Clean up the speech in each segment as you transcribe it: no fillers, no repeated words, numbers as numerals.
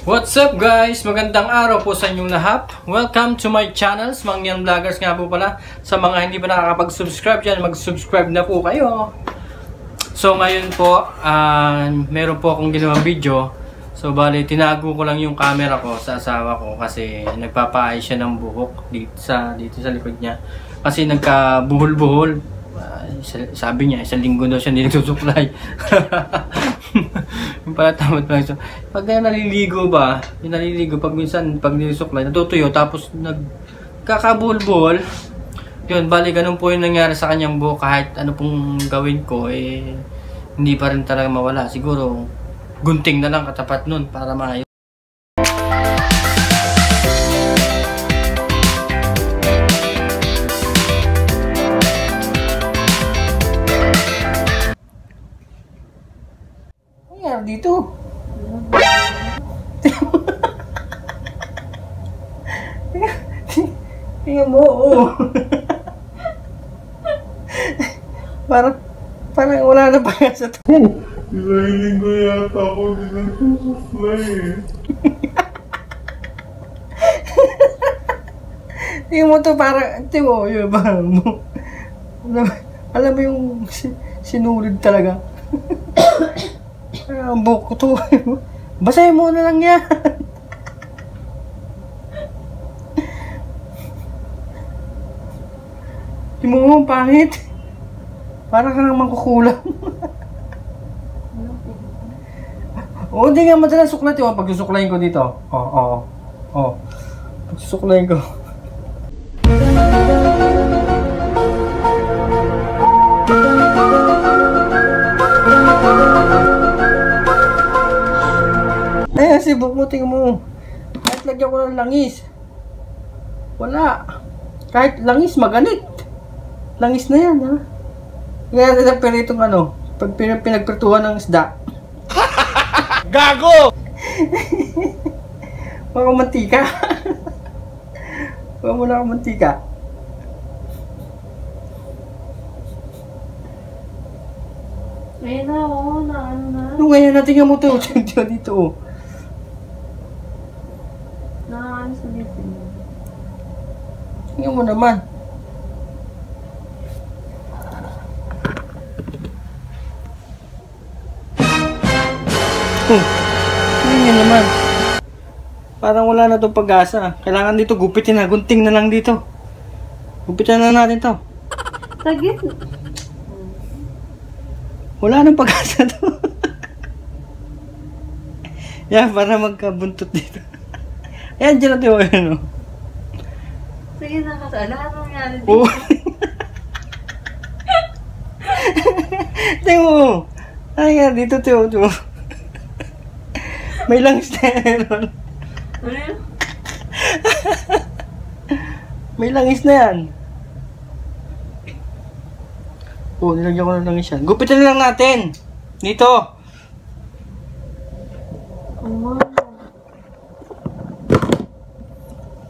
What's up guys? Magandang araw po sa inyong lahat. Welcome to my channel, Mangyan Vloggers nga po pala. Sa mga hindi pa nakakapag-subscribe dyan, mag-subscribe na po kayo. So ngayon po, meron po akong ginawang video. So bali, tinago ko lang yung camera ko sa asawa ko kasi nagpapaayos siya ng buhok dito sa likod niya. Kasi nagkabuhol-buhol. Sabi niya, isang linggo daw siya hindi nagsusuklay. Yung pala tamad pa. So, pag naliligo ba, yung naliligo, pag minsan, pag nisusuklay, natutuyo, tapos nagkakabuhol-buhol. Yun, bali, ganun po yung nangyari sa kanyang buhok. Kahit ano pong gawin ko, hindi pa rin talaga mawala. Siguro, gunting na lang katapat nun para maayos. Dito. Tingnan mo, oo. Parang wala na pa sa to. Isang ko yata ako din nagsususlay eh. Tingnan mo to, parang, tingnan mo, yun ba mo? Alam mo yung sinulid talaga. Ang buhok ko to. Basahin mo na lang yan. Di mo pangit. Parang ka naman kukulang. Oo, hindi nga madalas suklat yun. Pagsusuklayin ko dito. Oo. Pagsusuklayin ko. Ayan, si buhok mo, tingnan mo. Kahit lagyan ko ng langis. Wala. Kahit langis, maganit. Langis na yan, ha? Kaya natin pero itong ano, pag pinagpertuhan ng isda. Gago! Mga mantika. Huwag mo na akong mantika. Ngayon na, oo, na ano na. Nung ngayon na, tingnan mo ito. Dito, oh. Nakaalis na dito. Tingnan mo naman. Tingnan naman. Parang wala na itong pag-asa. Kailangan dito gupitin na. Gunting na lang dito. Gupitin na natin to. Sagit. Wala nang pag-asa to. Yan, para magkabuntot dito. Ayan, dyan natin. Ayan, o. Sige na kasi. Lahat nangyari dito. Oo. Tingnan mo. Ayan, dito, tiyo. May langis na yan. Ano yun? May langis na yan. Oo, nilagyan ko ng langis yan. Gupitin na lang natin. Dito.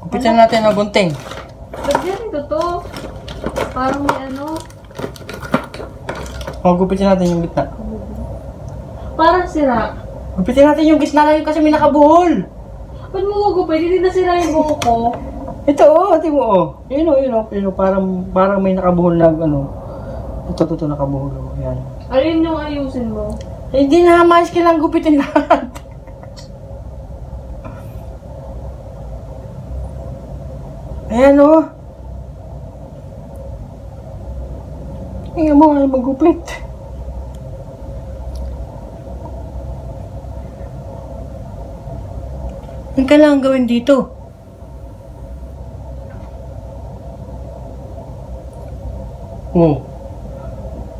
Gupitin natin ang gunting. Lagyan ito to. Parang may ano. O, gupitin natin yung gitna. Parang sira. Gupitin natin yung gitna lang kasi may nakabuhol. Ba't mo gugupay? Hindi na sira yung buhok ko. Ito, ati mo, Yun o. Parang may nakabuhol na, ano. Ito, nakabuhol. Yan. Alin yung ayusin mo? Hindi na, mas kailangan gupitin lahat. Ayan, o. Tingnan mo, ayaw magupit. Ang kailangan gawin dito. Oh.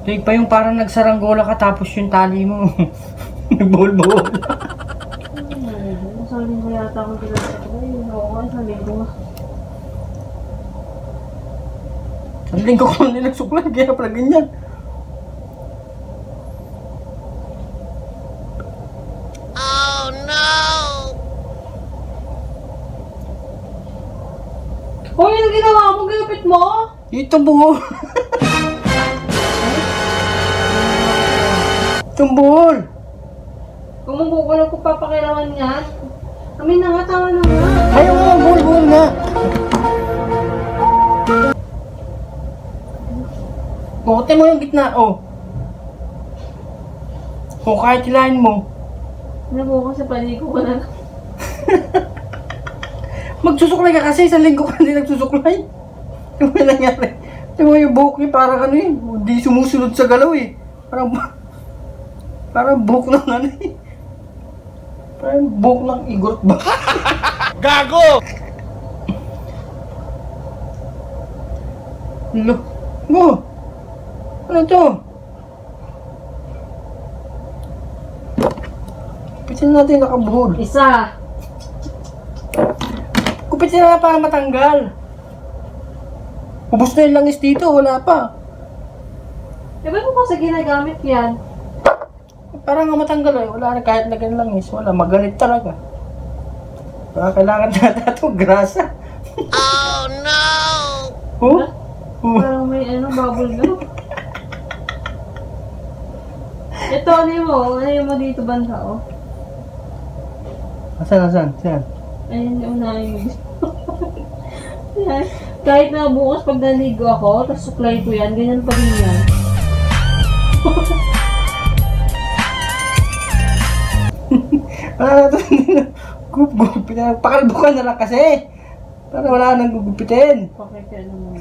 Tig pa yung parang nagsaranggola ka tapos yung tali mo. Nagbuhol-buhol. Isang linggo yata akong pinagsaklay. Oo nga, isang linggo. Isang linggo ko hindi nagsuklay. Kaya pala ganyan. Hoy, yung ginawa mo, ginupit mo? Itong buhol. Itong buhol. Kung mabukulang ko papakilaman yan. Amin na nga, tama na nga. Ayaw nga, buhol nga. Pukutin mo yung gitna, oh. Kung kahit hilahin mo. Nabukas sa paligo ko na. Magsusuklay ka kasi, isang linggo ka hindi nagsusuklay. Ano ba nangyari? Tingnan mo yung buhok niya, parang ano eh. Hindi sumusunod sa galaw eh. Parang buhok ng ano eh. Parang buhok ng igorot ba? Gago! Look. Mo! Ano to? Kupitin natin nakabuhol. Isa. Kupitin na para matanggal. Ubus na yung langis dito, wala pa. Eh, ba't mo kasi ginagamit yan? Para nga matanggal eh, wala na kahit lagyan langis. Wala, magalit talaga. Baka kailangan na ito, grasa. Oh no! Oh? Oh. Parang may ano, bubble gum. Ito, ano mo dito banda, oh. Asan? Ayun yung unahin mo. Yan. Kahit na bukas pag naligo ako, tapos suklay ko yan, ganyan pa rin yan. Wala na ito. Gugupitin. Pakalbukan na lang kasi. Para wala nang gugupitin. Pakita naman.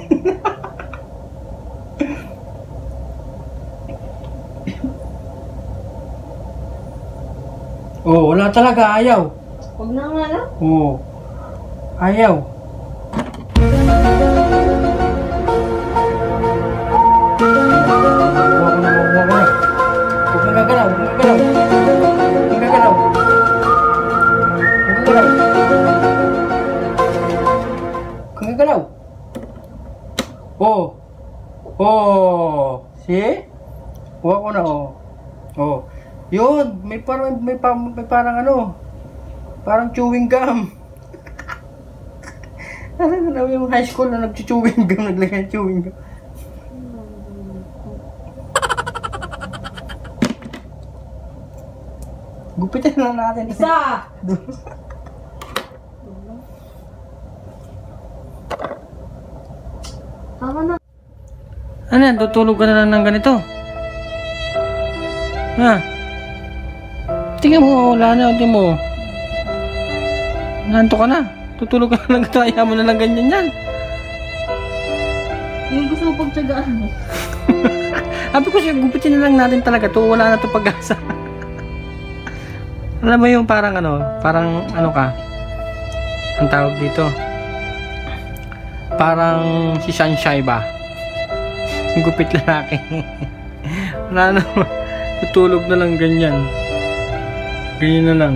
Oh, wala talaga. Ayaw. Huwag na nga na. Oh. Ayaw. Huwag na gagalaw. Oh. See? Huwag ko na, oh. Oh. Yun, may parang ano, parang chewing gum. Ano yung high school na nag-chewing gum, naglagay ng chewing gum. Gupitin na natin. Isa! Tama na. Ano yan? Tutulog ka na lang ng ganito? Ha? Tingnan mo, wala na, tingnan mo. Nanto ka na. Tutulog ka na lang ito, ayaw mo na lang ganyan yan. Yung gusto mo pagtsagaan eh. Sabi ko siya, gupitin na lang natin talaga to, wala na to pag-asa. Alam mo yung parang ano ka, ang tawag dito, parang si Sunshine ba? Yung gupit lalaki. Wala na, tutulog na lang ganyan. Ganyan na lang.